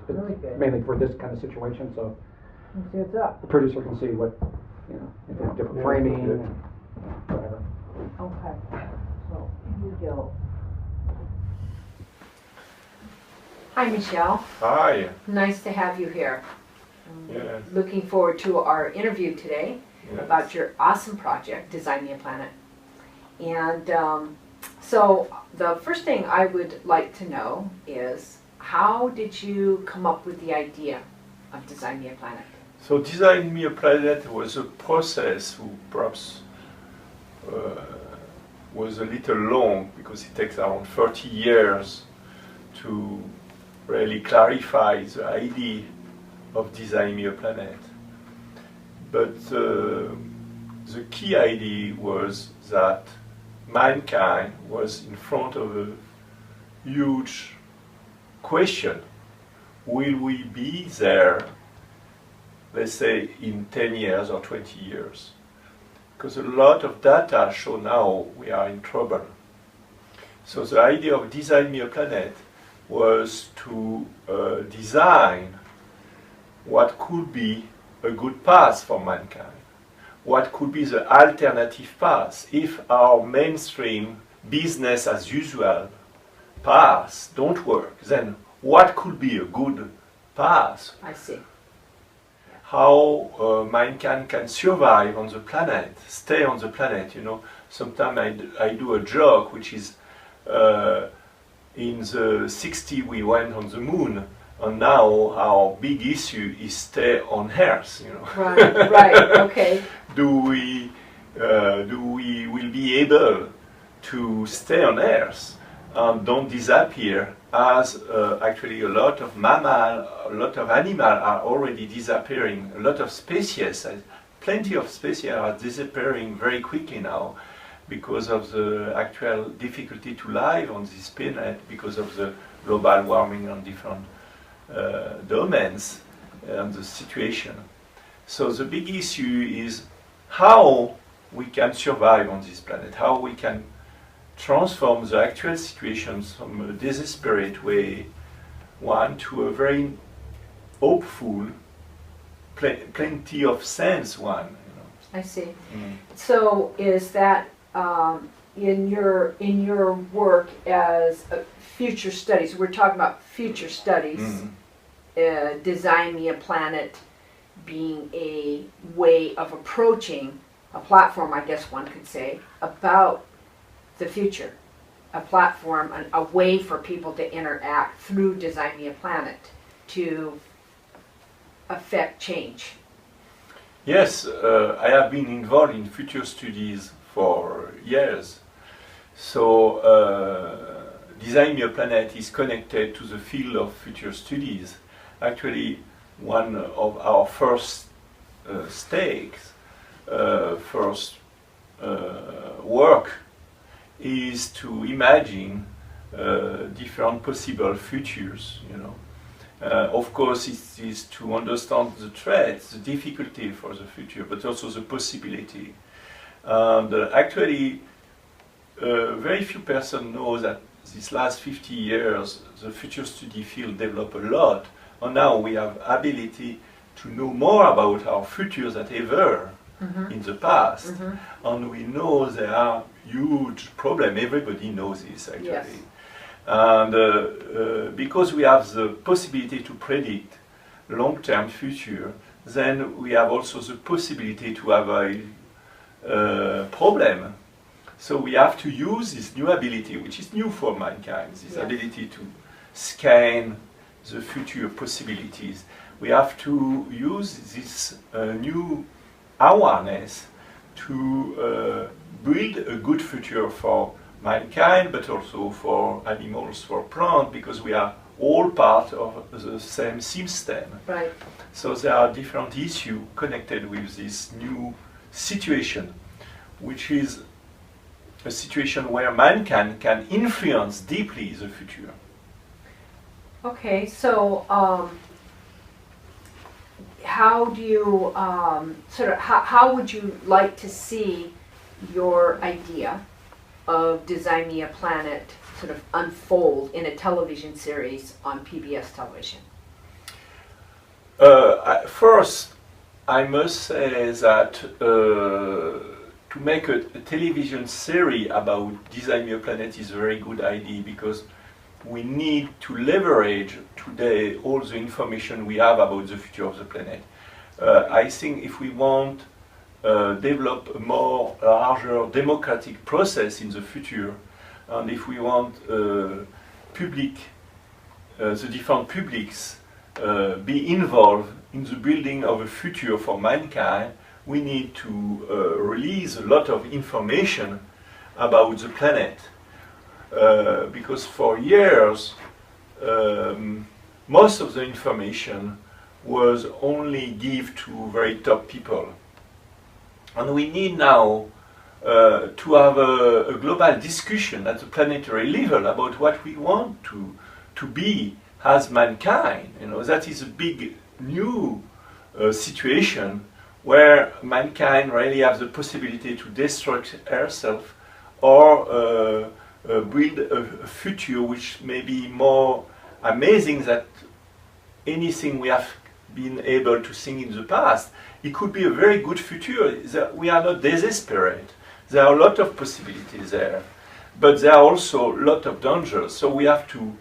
Really good. mainly for this kind of situation, so Let's see what's up. the producer can see what, if there's different framing, and whatever. Okay. So here we go. Hi, Michel. Hi. Nice to have you here. Yes. Looking forward to our interview today Yes. about your awesome project, Design Me a Planet. And so the first thing I would like to know is, how did you come up with the idea of Design Me a Planet? So Design Me a Planet was a process who perhaps was a little long because it takes around 30 years to really clarify the idea of Design Me a Planet. But the key idea was that mankind was in front of a huge question. Will we be there, let's say, in 10 years or 20 years? Because a lot of data show now we are in trouble. So the idea of Design Me a Planet was to design what could be a good path for mankind. What could be the alternative path if our mainstream business as usual paths don't work? Then what could be a good path? I see. How mankind can survive on the planet, stay on the planet. Sometimes I do a joke, which is in the 60s we went on the moon, and now our big issue is stay on Earth. Right, right, okay. Do we will be able to stay on Earth and don't disappear, as actually a lot of mammal, a lot of animals are already disappearing. A lot of species, plenty of species are disappearing very quickly now because of the actual difficulty to live on this planet, because of the global warming and different domains and the situation. So the big issue is how we can survive on this planet, how we can transform the actual situations from a desperate way, one, to a very hopeful, plenty of sense one. I see. Mm. So is that in your work as future studies? We're talking about future studies. Design Me a Planet being a way of approaching a platform, I guess one could say, about the future. A platform, a way for people to interact through Design Me a Planet to affect change. Yes, I have been involved in future studies for years. So Design Me a Planet is connected to the field of future studies. Actually, one of our first stakes, first work is to imagine different possible futures. Of course, it is to understand the threats, the difficulty for the future, but also the possibility. And actually, very few persons know that these last 50 years, the future study field developed a lot, and now we have ability to know more about our future than ever in the past. And we know there are huge problems. Everybody knows this, actually. Yes. And because we have the possibility to predict long-term future, then we have also the possibility to have a problem. So we have to use this new ability, which is new for mankind, this ability to scan the future possibilities. We have to use this new awareness to build a good future for mankind, but also for animals, for plants, because we are all part of the same system. Right. So there are different issues connected with this new situation, which is a situation where mankind can influence deeply the future. Okay, so how do you how would you like to see your idea of Design Me a Planet sort of unfold in a television series on PBS television? First, I must say that to make a television series about Design Your Planet is a very good idea, because we need to leverage today all the information we have about the future of the planet. I think if we want develop a more larger democratic process in the future, and if we want public, the different publics be involved in the building of a future for mankind, we need to release a lot of information about the planet. Because for years, most of the information was only given to very top people. And we need now to have a global discussion at the planetary level about what we want to be as mankind. You know, that is a big new situation where mankind really has the possibility to destroy herself or build a future which may be more amazing than anything we have been able to think in the past. It could be a very good future. We are not desperate. There are a lot of possibilities there, but there are also a lot of dangers. So we have to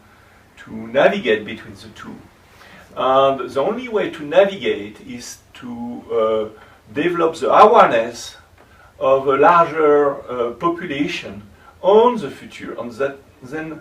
navigate between the two. And the only way to navigate is to develop the awareness of a larger population on the future, and that then